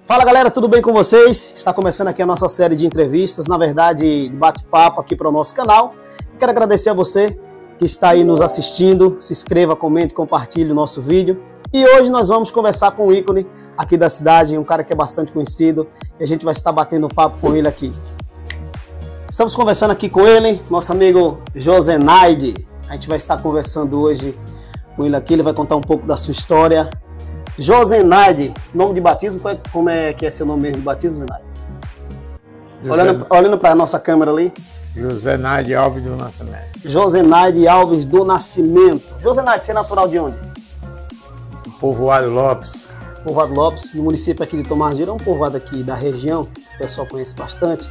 Fala galera, tudo bem com vocês? Está começando aqui a nossa série de entrevistas, na verdade de bate-papo aqui para o nosso canal. Quero agradecer a você que está aí nos assistindo, se inscreva, comente, compartilhe o nosso vídeo. E hoje nós vamos conversar com um ícone aqui da cidade, um cara que é bastante conhecido, e a gente vai estar batendo papo com ele aqui. Estamos conversando aqui com ele, nosso amigo Josenaide. A gente vai estar conversando hoje com ele aqui, ele vai contar um pouco da sua história. Josenaide, nome de batismo, como é que é seu nome mesmo de batismo, Zenaide? Olhando para a nossa câmera ali. Josenaide Alves do Nascimento. Josenaide Alves do Nascimento. Josenaide, você é natural de onde? Povoado Lopes. Povoado Lopes, no município aqui de Tomar Gira, é um povoado aqui da região, o pessoal conhece bastante.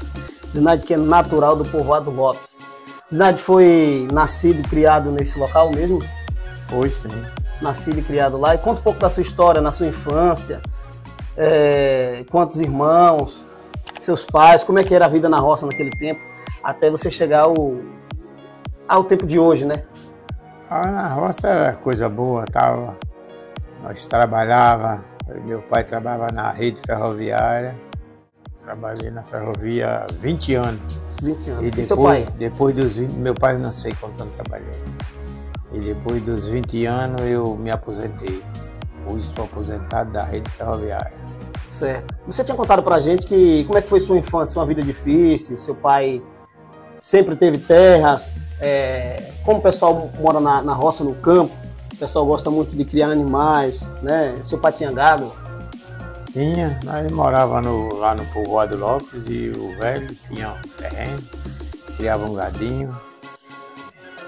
Josenaide que é natural do Povoado Lopes. Josenaide foi nascido e criado nesse local mesmo? Foi sim. Nascido e criado lá. E conta um pouco da sua história, na sua infância. Quantos irmãos, seus pais, como é que era a vida na roça naquele tempo, até você chegar ao tempo de hoje, né? Na roça era coisa boa, tava. Nós trabalhava, meu pai trabalhava na rede ferroviária, trabalhei na ferrovia há 20 anos. 20 anos. E depois, seu pai? Depois dos 20, meu pai não sei quantos anos trabalhou. E depois dos 20 anos eu me aposentei. Hoje estou aposentado da rede ferroviária. Certo. Você tinha contado pra gente que como é que foi sua infância, uma vida difícil, seu pai sempre teve terras, como o pessoal mora na roça, no campo, o pessoal gosta muito de criar animais, né? Seu pai tinha gado? Tinha, nós morávamos lá no Povoado Lopes e o velho tinha um terreno, criava um gadinho.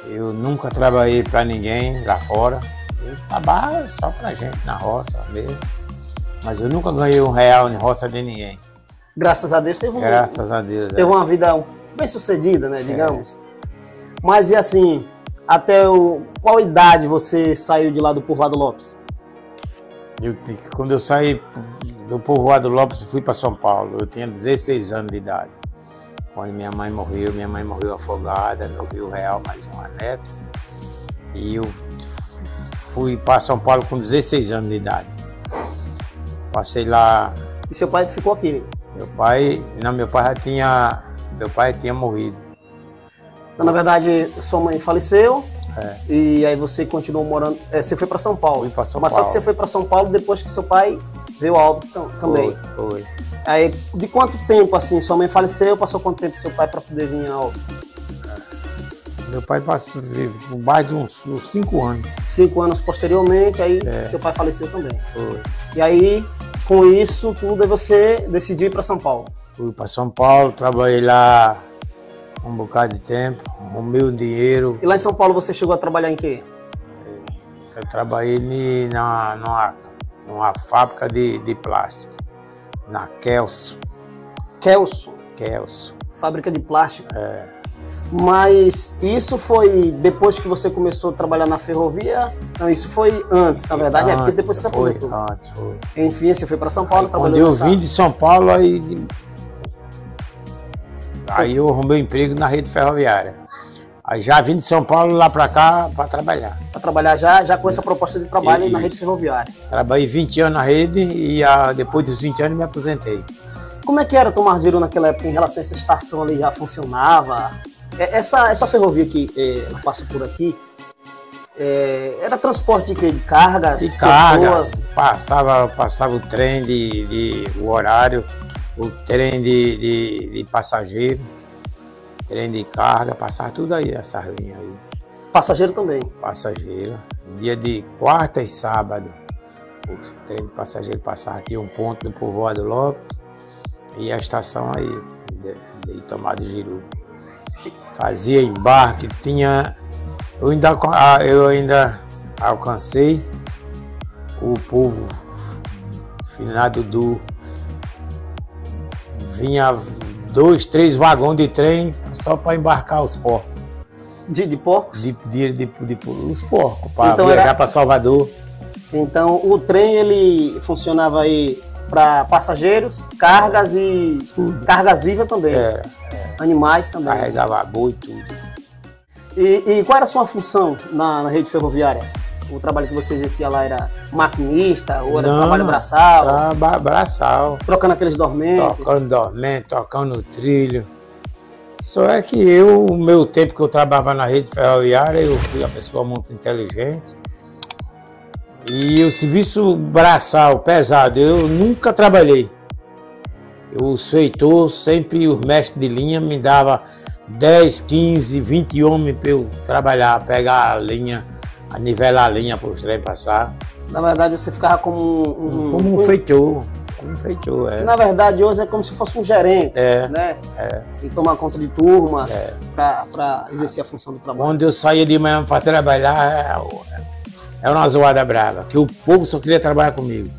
Eu nunca trabalhei para ninguém lá fora, eu trabalho só pra gente na roça mesmo, mas eu nunca ganhei R$1 em roça de ninguém. Graças a Deus teve Graças a Deus. Teve uma vida bem sucedida, né, digamos. Mas e assim, qual idade você saiu de lá do Povoado Lopes? Quando eu saí do Povoado Lopes, fui para São Paulo, eu tinha 16 anos de idade. Quando minha mãe morreu afogada no Rio Real, mais uma neta. E eu fui para São Paulo com 16 anos de idade. Passei lá. E seu pai ficou aqui? Meu pai tinha morrido. Então, na verdade, sua mãe faleceu. E aí você continuou morando. Você foi para São Paulo. Fui para São Mas Paulo. só que você foi para São Paulo depois que seu pai veio a óbito também. Foi. Aí, de quanto tempo assim sua mãe faleceu? Passou quanto tempo seu pai para poder vir a óbito? Meu pai passou por mais de uns 5 anos. 5 anos posteriormente, aí seu pai faleceu também. Foi. E aí, com isso tudo, aí você decidiu ir para São Paulo. Fui para São Paulo, trabalhei lá um bocado de tempo, arrumei o dinheiro. E lá em São Paulo você chegou a trabalhar em quê? Eu trabalhei numa fábrica de plástico, na Kelso. Kelso? Kelso. Fábrica de plástico. Mas isso foi depois que você começou a trabalhar na ferrovia? Não, isso foi antes, na verdade, porque depois você se aposentou. Foi. Enfim, você foi para São Paulo, Quando eu vim de São Paulo, aí eu arrumei emprego na rede ferroviária. Aí já vim de São Paulo lá para cá para trabalhar. Para trabalhar já com essa proposta de trabalho na rede ferroviária. Trabalhei 20 anos na rede e depois dos 20 anos me aposentei. Como é que era Tomar Gira naquela época em relação a essa estação ali? Já funcionava? Essa ferrovia que ela passa por aqui, era transporte de quê? De cargas? De carga, pessoas? passava o trem o horário, o trem de passageiro, trem de carga, passava tudo aí, essas linhas aí. Passageiro também? Passageiro. Dia de quarta e sábado, o trem de passageiro passava, tinha um ponto no Povoado Lopes e a estação aí, de Tomar Gira. Fazia embarque, eu ainda alcancei o povo finado vinha 2, 3 vagões de trem só para embarcar os porcos. De porcos? Os porcos, para viajar para Salvador. Então o trem ele funcionava aí para passageiros, cargas e cargas vivas também. Animais também. Carregava boi e tudo. E qual era a sua função na rede ferroviária? O trabalho que você exercia lá era maquinista ou era Não, trabalho braçal? Braçal. Trocando aqueles dormentes? Tocando dormente, tocando no trilho. Só é que o meu tempo que eu trabalhava na rede ferroviária, eu fui uma pessoa muito inteligente. E o serviço braçal pesado, eu nunca trabalhei. Os feitores, sempre os mestres de linha me davam 10, 15, 20 homens para eu trabalhar, pegar a linha, nivelar a linha para os trem passar. Na verdade, você ficava como Como um feitor. Como um feitor, é. Na verdade, hoje é como se fosse um gerente, né? E tomar conta de turmas para exercer a função do trabalho. Quando eu saía de manhã para trabalhar, era uma zoada brava, que o povo só queria trabalhar comigo.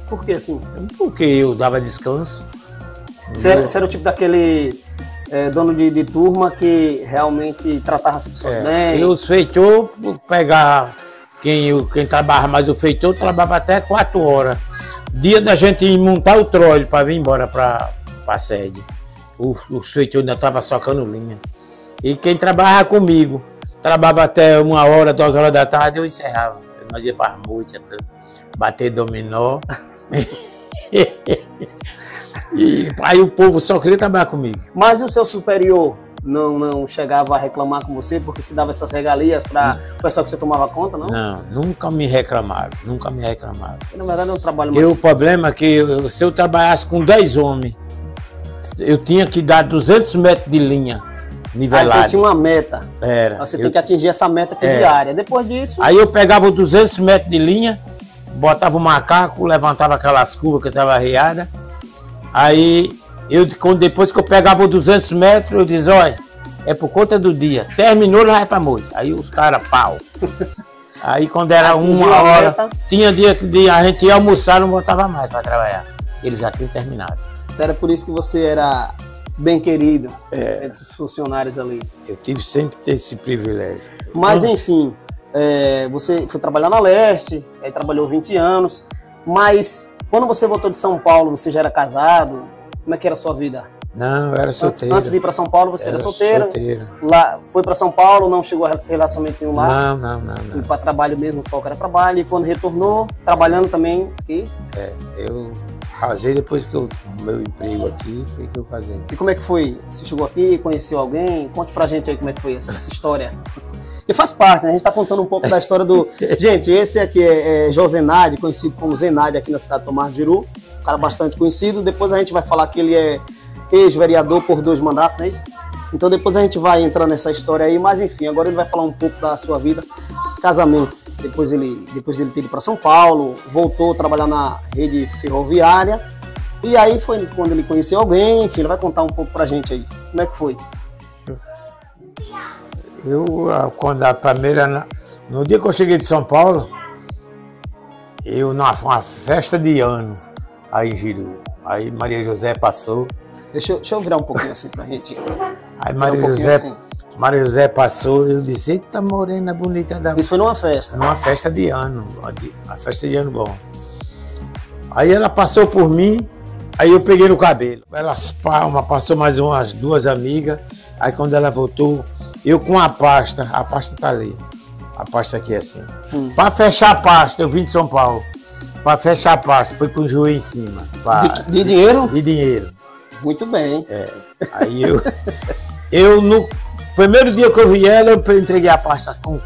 Por que assim? Porque eu dava descanso. Você era o tipo daquele dono de turma que realmente tratava as pessoas bem? E os feitores, pegar quem trabalhava mais o feitor, trabalhava até 4 horas. Dia da gente montar o trolho para vir embora para a sede. O feitores ainda estava socando linha. E quem trabalhava comigo, trabalhava até 1 hora, 2 horas da tarde, eu encerrava. Nós ia para a noite, bater dominó. E aí o povo só queria trabalhar comigo. Mas o seu superior não chegava a reclamar com você porque se dava essas regalias para o pessoal que você tomava conta, não? Não, nunca me reclamaram, nunca me reclamaram. Porque, na verdade é um trabalho mais... O problema é que se eu trabalhasse com 10 homens, eu tinha que dar 200 metros de linha nivelada. Aí tinha uma meta. Era. Você tem que atingir essa meta aqui diária. Depois disso... Aí eu pegava 200 metros de linha, botava o macaco, levantava aquelas curvas que estava arriada. Aí, depois que eu pegava os 200 metros, eu dizia, olha, é por conta do dia. Terminou, lá vai pra noite. Aí os caras, pau. Aí quando era 1 hora, tinha dia que a gente ia almoçar, não voltava mais para trabalhar. Eles já tinham terminado. Era por isso que você era bem querido entre os funcionários ali. Eu tive sempre esse privilégio. Mas enfim, você foi trabalhar na Leste, aí trabalhou 20 anos, mas... Quando você voltou de São Paulo, você já era casado? Como é que era a sua vida? Não, eu era solteiro. Antes de ir para São Paulo, você era solteiro? Solteiro. Lá, foi para São Paulo, não chegou a relacionamento nenhum lá? Não. Foi para trabalho mesmo, o foco era trabalho. E quando retornou, trabalhando também aqui? Eu casei depois que o meu emprego aqui, foi que eu casei. E como é que foi? Você chegou aqui, conheceu alguém? Conte pra gente aí como é que foi essa história. Que faz parte, né? A gente está contando um pouco da história do... Gente, esse aqui é Josenade, conhecido como Zenade aqui na cidade de Tomar de Iru. Um cara bastante conhecido. Depois a gente vai falar que ele é ex-vereador por 2 mandatos, não é isso? Então depois a gente vai entrando nessa história aí. Mas enfim, agora ele vai falar um pouco da sua vida de casamento. Depois ele ter ido para São Paulo, voltou a trabalhar na rede ferroviária. E aí foi quando ele conheceu alguém. Enfim, ele vai contar um pouco pra gente aí. Como é que foi? Quando a primeira... No dia que eu cheguei de São Paulo, uma festa de ano aí em Jiru. Aí Maria José passou. Deixa eu virar um pouquinho assim pra gente. Aí Maria José passou e eu disse, eita morena bonita da... Isso foi numa festa? Numa festa de ano, uma festa de ano bom. Aí ela passou por mim, aí eu peguei no cabelo. Ela passou mais umas 2 amigas, aí quando ela voltou, eu com a pasta tá ali. A pasta aqui é assim. Para fechar a pasta, eu vim de São Paulo. Para fechar a pasta, foi com o joelho em cima. De dinheiro? De dinheiro. Muito bem. Aí eu no primeiro dia que eu vi ela, eu entreguei a pasta com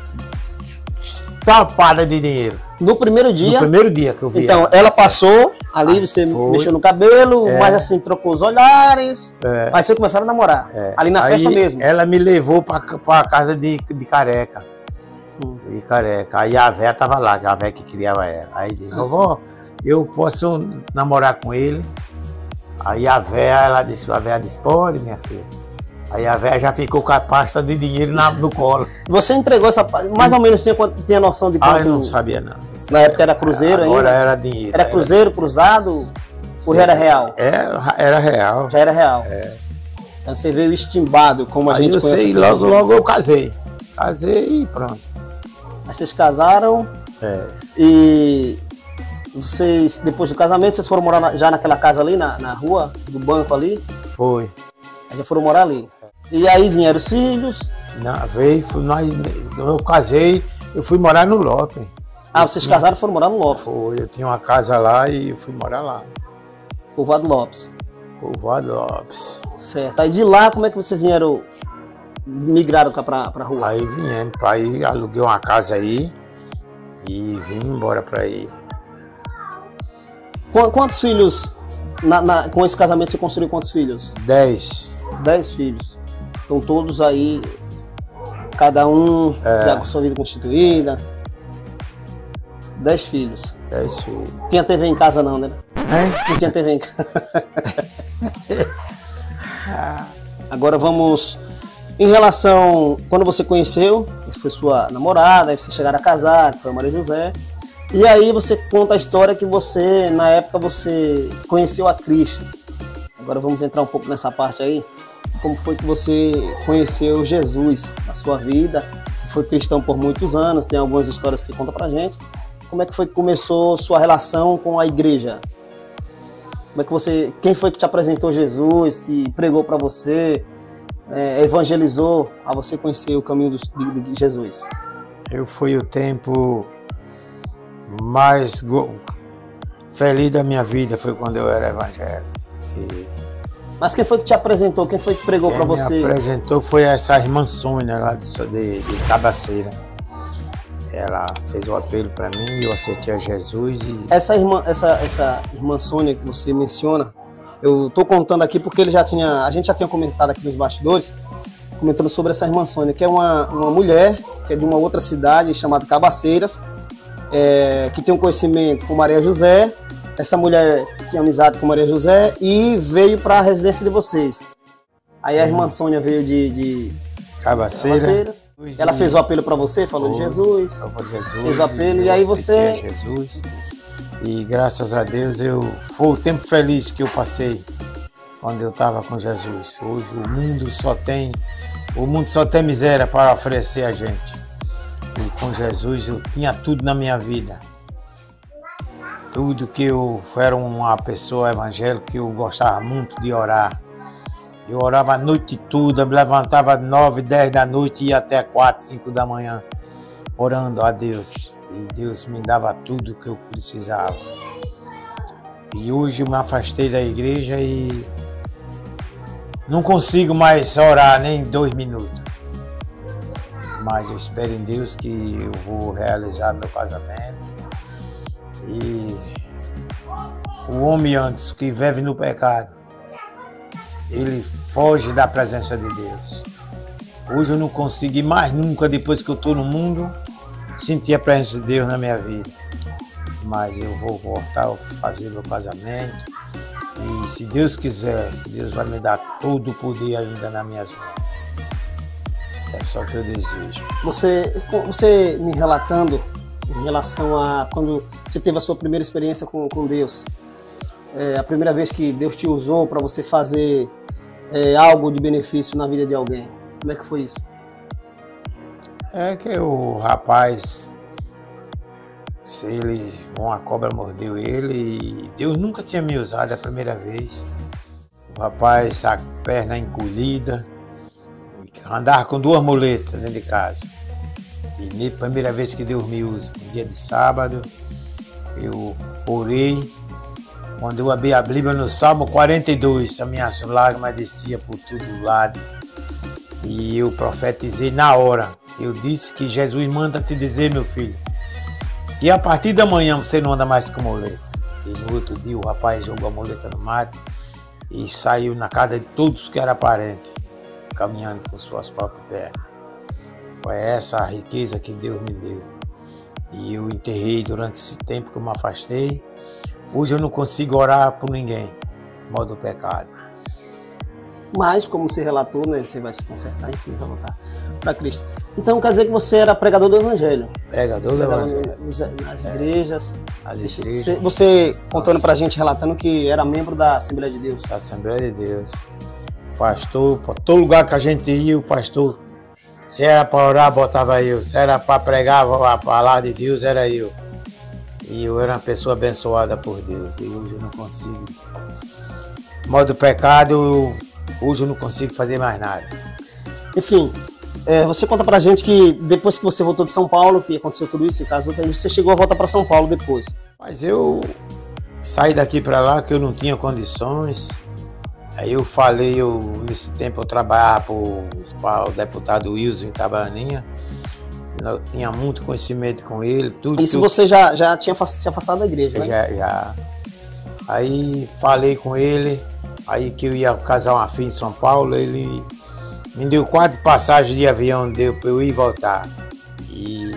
tapada de dinheiro. No primeiro dia? No primeiro dia que eu vi então, ela passou, ali você mexeu no cabelo, mas assim, trocou os olhares, aí vocês começaram a namorar, ali na festa mesmo. Ela me levou para casa de Careca. De Careca. Aí a véia tava lá, a véia que criava ela. Aí disse, vovó, eu posso namorar com ele? Aí a véia disse, pode, minha filha. Aí a véia já ficou com a pasta de dinheiro no colo. Você entregou essa pasta, mais ou menos tinha noção de quanto? Eu não sabia não. Na época era cruzeiro ainda? Agora era dinheiro. Era cruzeiro, cruzado? Ou já era real? Era real. Já era real? Então você veio estimbado, como a gente conhece. Aí logo eu casei. Casei e pronto. Aí vocês casaram e vocês, depois do casamento, vocês foram morar já naquela casa ali, na rua do banco ali? Foi. Aí já foram morar ali. E aí vieram os filhos? Eu casei, eu fui morar no Lopes. Ah, vocês casaram e foram morar no Lopes? Foi, eu tinha uma casa lá e eu fui morar lá. Povoado Lopes. Povoado Lopes. Certo. Aí de lá, como é que vocês vieram, migraram pra rua? Aí viemos pra aí, aluguei uma casa aí e vim embora pra aí. Quantos filhos, com esse casamento você construiu quantos filhos? 10. 10 filhos. Estão todos aí, cada um já com sua vida constituída. 10 filhos. 10 filhos. Tinha TV em casa não, né? É? Não tinha TV em casa. Agora vamos, em relação, quando você conheceu, foi sua namorada, aí vocês chegaram a casar, que foi a Maria José, e aí você conta a história que você, na época, você conheceu a Cristo. Agora vamos entrar um pouco nessa parte aí. Como foi que você conheceu Jesus na sua vida? Você foi cristão por muitos anos, tem algumas histórias que você conta pra gente. Como é que foi que começou sua relação com a igreja? Como é que você, quem foi que te apresentou Jesus, que pregou para você, evangelizou a você conhecer o caminho de Jesus? Eu fui o tempo mais feliz da minha vida, foi quando eu era evangélico. Mas quem foi que te apresentou? Quem foi que pregou para você? Quem me apresentou foi essa irmã Sônia lá de Cabaceira. Ela fez o apelo para mim, eu aceitei a Jesus. Essa irmã Sônia que você menciona, eu estou contando aqui porque a gente já tinha comentado aqui nos bastidores, comentando sobre essa irmã Sônia, que é uma mulher que é de uma outra cidade chamada Cabaceiras, que tem um conhecimento com Maria José. Essa mulher tinha amizade com Maria José e veio para a residência de vocês. Aí a irmã Sônia veio de Cabaceiras. Ela fez o apelo para você, falou de Jesus. Fez o apelo e aí você... Jesus. E graças a Deus foi o tempo feliz que eu passei quando eu estava com Jesus. Hoje o mundo só tem miséria para oferecer a gente. E com Jesus eu tinha tudo na minha vida. Tudo que eu era uma pessoa evangélica, que eu gostava muito de orar. Eu orava a noite toda, me levantava 9, 10 da noite e ia até 4, 5 da manhã, orando a Deus. E Deus me dava tudo que eu precisava. E hoje eu me afastei da igreja e não consigo mais orar nem 2 minutos. Mas eu espero em Deus que eu vou realizar meu casamento. E o homem antes que vive no pecado, ele foge da presença de Deus. Hoje eu não consigo ir mais nunca, depois que eu estou no mundo, sentir a presença de Deus na minha vida. Mas eu vou voltar a fazer meu casamento. E se Deus quiser, Deus vai me dar todo o poder ainda nas minhas mãos. É só o que eu desejo. Você me relatando em relação a quando você teve a sua primeira experiência com Deus, a primeira vez que Deus te usou para você fazer algo de benefício na vida de alguém. Como é que foi isso? É que o rapaz, uma cobra mordeu ele e Deus nunca tinha me usado a primeira vez. O rapaz, a perna encolhida, andava com 2 muletas dentro de casa. E na primeira vez que Deus me usa, no dia de sábado, eu orei. Quando eu abri a Bíblia no Salmo 42, as minhas lágrimas desciam por todo lado. E eu profetizei na hora. Eu disse que Jesus manda te dizer, meu filho, que a partir da manhã você não anda mais com muleta. E no outro dia o rapaz jogou a muleta no mato e saiu na casa de todos que eram parentes, caminhando com suas próprias pernas. Foi essa a riqueza que Deus me deu. E eu enterrei durante esse tempo que eu me afastei. Hoje eu não consigo orar por ninguém, modo pecado. Mas, como você relatou, né, você vai se consertar, enfim, vai voltar para Cristo. Então quer dizer que você era pregador do Evangelho? Pregador do Evangelho. Nas igrejas. As igrejas. Você contando pra gente, relatando que era membro da Assembleia de Deus. Da Assembleia de Deus. Pastor, para todo lugar que a gente ia, o pastor, se era para orar, botava eu. Se era para pregar a palavra de Deus, era eu. E eu era uma pessoa abençoada por Deus. E hoje eu não consigo. Modo pecado, hoje eu não consigo fazer mais nada. Enfim, Você conta pra gente que depois que você voltou de São Paulo, que aconteceu tudo isso, casou, você chegou a voltar para São Paulo depois. Mas eu saí daqui para lá que eu não tinha condições. Aí eu falei, nesse tempo eu trabalhava para o deputado Wilson em Itabaianinha. Eu tinha muito conhecimento com ele. Isso você já tinha se afastado da igreja, né? Já. Aí falei com ele, aí que eu ia casar uma filha em São Paulo, ele me deu 4 passagens de avião, deu para eu ir e voltar. E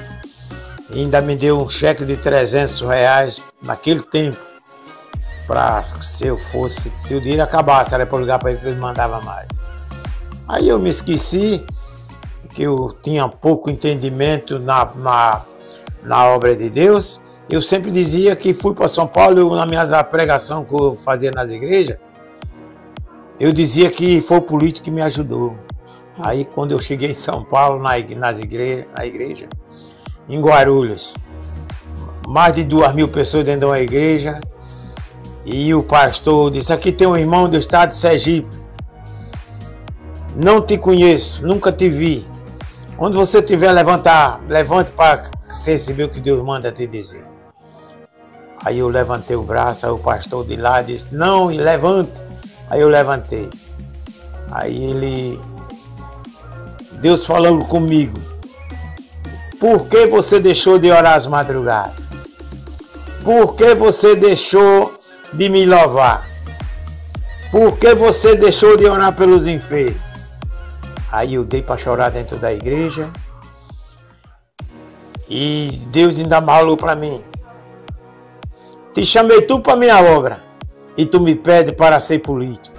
ainda me deu um cheque de R$300 naquele tempo, para se o dinheiro acabasse, era para ligar para ele que ele mandava mais. Aí eu me esqueci, que eu tinha pouco entendimento na obra de Deus. Eu sempre dizia que fui para São Paulo, na minha pregação que eu fazia nas igrejas, eu dizia que foi o político que me ajudou. Aí quando eu cheguei em São Paulo, na igreja, em Guarulhos, mais de 2.000 pessoas dentro de uma igreja, e o pastor disse, aqui tem um irmão do estado de Sergipe, não te conheço, nunca te vi. Onde você estiver, levante para você receber o que Deus manda te dizer. Aí eu levantei o braço, aí o pastor de lá disse, não, levante. Aí eu levantei. Aí Deus falando comigo, por que você deixou de orar às madrugadas? Por que você deixou de me louvar? Por que você deixou de orar pelos enfermos? Aí eu dei para chorar dentro da igreja. E Deus ainda falou para mim, te chamei tu para minha obra e tu me pede para ser político.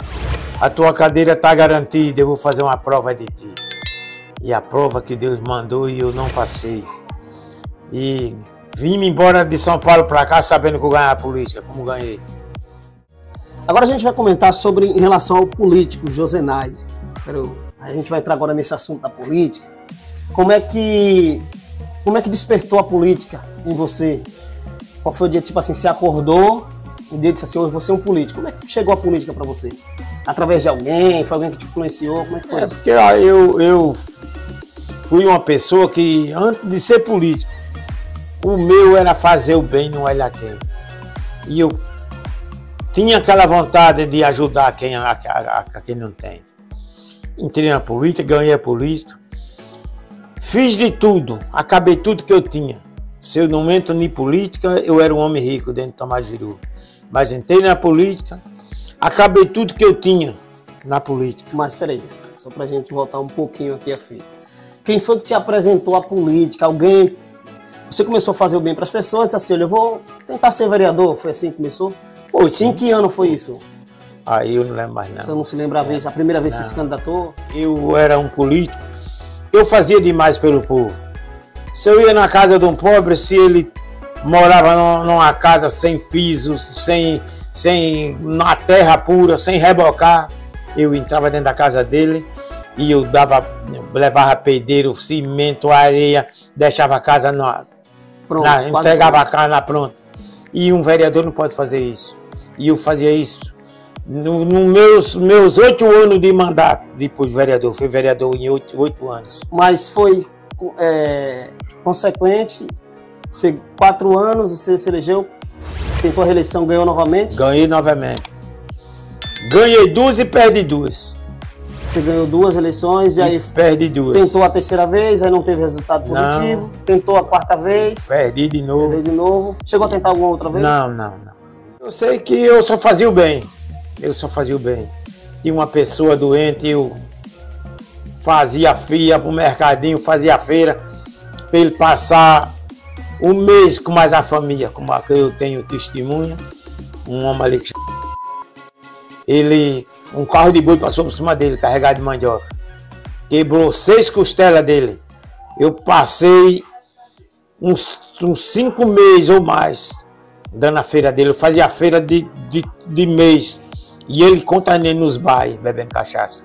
A tua cadeira está garantida, eu vou fazer uma prova de ti. E a prova que Deus mandou e eu não passei. E vim-me embora de São Paulo para cá sabendo que eu ganhava a política, como ganhei. Agora a gente vai comentar sobre em relação ao político Josenay. A gente vai entrar agora nesse assunto da política. Como é que despertou a política em você? Qual foi o dia, tipo assim, você acordou, o dia disse assim, hoje você é um político. Como é que chegou a política para você? Através de alguém? Foi alguém que te influenciou? Como é que foi isso? Porque eu fui uma pessoa que, antes de ser político, o meu era fazer o bem, não olhar quem. E eu tinha aquela vontade de ajudar a quem não tem. Entrei na política, ganhei a política. Fiz de tudo, acabei tudo que eu tinha. Se eu não entro em política, eu era um homem rico dentro de Tomajiru. Mas entrei na política, acabei tudo que eu tinha na política. Mas peraí, só pra gente voltar um pouquinho aqui a fita. Quem foi que te apresentou a política? Alguém? Você começou a fazer o bem para as pessoas, disse assim, olha, eu vou tentar ser vereador. Foi assim que começou? Foi, sim. Em que ano foi isso? Aí eu não lembro mais não. Você não se lembra a primeira vez que você se candidatou? Eu era um político, eu fazia demais pelo povo. Se eu ia na casa de um pobre, se ele morava numa casa sem piso, na terra pura, sem rebocar, eu entrava dentro da casa dele e eu levava pedreiro, cimento, areia, deixava a casa entregava a casa pronta. E um vereador não pode fazer isso. E eu fazia isso. Nos meus 8 anos de mandato, depois vereador, fui vereador em 8 anos. Mas foi consequente, 4 anos, você se elegeu, tentou a reeleição, ganhou novamente? Ganhei novamente. Ganhei 2 e perdi 2. Você ganhou 2 eleições e aí perdi 2. Tentou a 3ª vez, aí não teve resultado positivo. Não. Tentou a 4ª vez. Perdi de novo. Perdeu de novo. Chegou a tentar alguma outra vez? Não. Eu sei que eu só fazia o bem. Tinha uma pessoa doente, eu fazia fila pro mercadinho, fazia feira, para ele passar um mês com mais a família, como a que eu tenho testemunha. Um homem ali que um carro de boi passou por cima dele, carregado de mandioca. Quebrou 6 costelas dele. Eu passei uns 5 meses ou mais dando a feira dele. Eu fazia a feira de mês. E ele contaminando nos bairros, bebendo cachaça.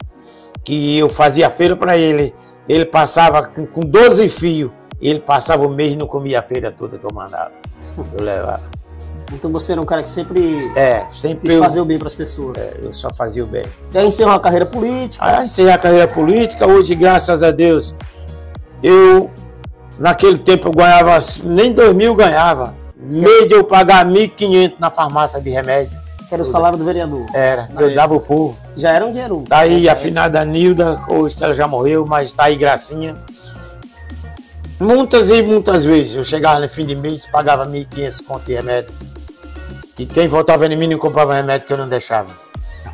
Que eu fazia a feira para ele. Ele passava com 12 fios. Ele passava o mês e não comia a feira toda que eu mandava. Eu levava. Então você era um cara que sempre sempre quis fazer o bem para as pessoas. Eu só fazia o bem. E aí encerrou a carreira política. Aí encerrei a carreira política, hoje, graças a Deus, naquele tempo eu ganhava, nem 2.000 ganhava. Meio de eu pagar 1.500 na farmácia de remédio. Que era o salário do vereador. Era, eu dava o povo. Já era um dinheiro. Daí a finada Nilda, hoje que ela já morreu, mas tá aí gracinha. Muitas e muitas vezes eu chegava no fim de mês, pagava 1.500 conto de remédio. E quem voltava em mim não comprava remédio que eu não deixava.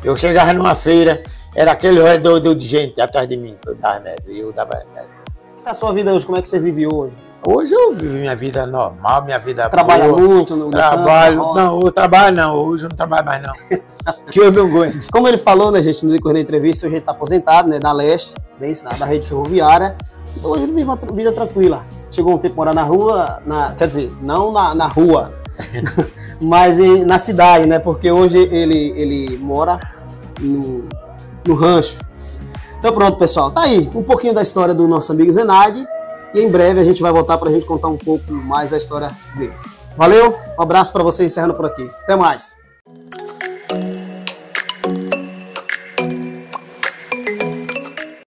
Eu chegava numa feira, era aquele redor de gente atrás de mim para eu dar remédio, e eu dava remédio. Como tá a sua vida hoje? Como é que você vive hoje? Hoje eu vivo minha vida normal, minha vida Trabalha boa. muito no Trabalho, campo, não, eu trabalho não, hoje eu não trabalho mais não. Que eu não aguento. Como ele falou, né, gente, no decorrer da entrevista, hoje ele está aposentado, né, da Leste, da rede ferroviária. Então hoje ele vive uma vida tranquila. Chegou um tempo a morar na rua, quer dizer, não na rua, mas na cidade, né, porque hoje ele mora no rancho. Então pronto, pessoal, tá aí um pouquinho da história do nosso amigo Zenardi. E em breve a gente vai voltar para a gente contar um pouco mais a história dele. Valeu, um abraço para você, encerrando por aqui. Até mais.